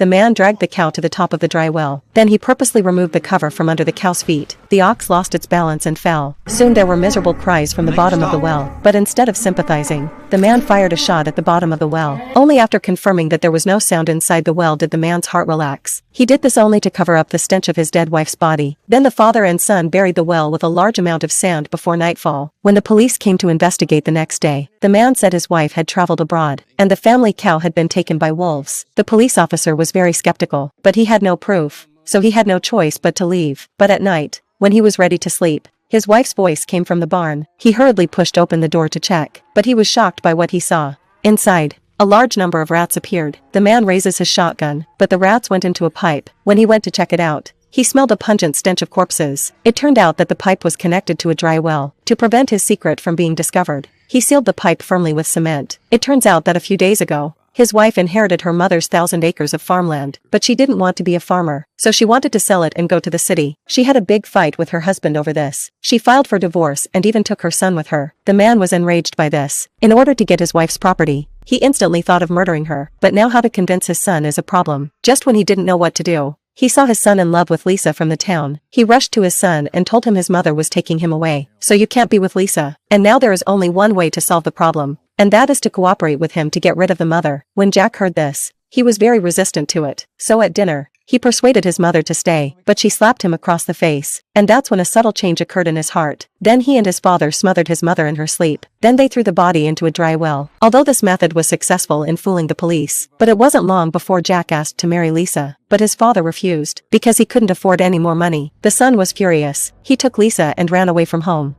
The man dragged the cow to the top of the dry well. Then he purposely removed the cover from under the cow's feet. The ox lost its balance and fell. Soon there were miserable cries from the bottom of the well. But instead of sympathizing, the man fired a shot at the bottom of the well. Only after confirming that there was no sound inside the well did the man's heart relax. He did this only to cover up the stench of his dead wife's body. Then the father and son buried the well with a large amount of sand before nightfall. When the police came to investigate the next day, the man said his wife had traveled abroad, and the family cow had been taken by wolves. The police officer was very skeptical, but he had no proof, so he had no choice but to leave. But at night, when he was ready to sleep, his wife's voice came from the barn. He hurriedly pushed open the door to check, but he was shocked by what he saw. Inside, a large number of rats appeared. The man raises his shotgun, but the rats went into a pipe. When he went to check it out, he smelled a pungent stench of corpses. It turned out that the pipe was connected to a dry well. To prevent his secret from being discovered, he sealed the pipe firmly with cement. It turns out that a few days ago, his wife inherited her mother's 1,000 acres of farmland, but she didn't want to be a farmer, so she wanted to sell it and go to the city. She had a big fight with her husband over this. She filed for divorce and even took her son with her. The man was enraged by this. In order to get his wife's property, he instantly thought of murdering her. But now how to convince his son is a problem. Just when he didn't know what to do, he saw his son in love with Lisa from the town. He rushed to his son and told him his mother was taking him away. So you can't be with Lisa. And now there is only one way to solve the problem, and that is to cooperate with him to get rid of the mother. When Jack heard this, he was very resistant to it. So at dinner, he persuaded his mother to stay, but she slapped him across the face. And that's when a subtle change occurred in his heart. Then he and his father smothered his mother in her sleep. Then they threw the body into a dry well. Although this method was successful in fooling the police, but it wasn't long before Jack asked to marry Lisa. But his father refused, because he couldn't afford any more money. The son was furious. He took Lisa and ran away from home.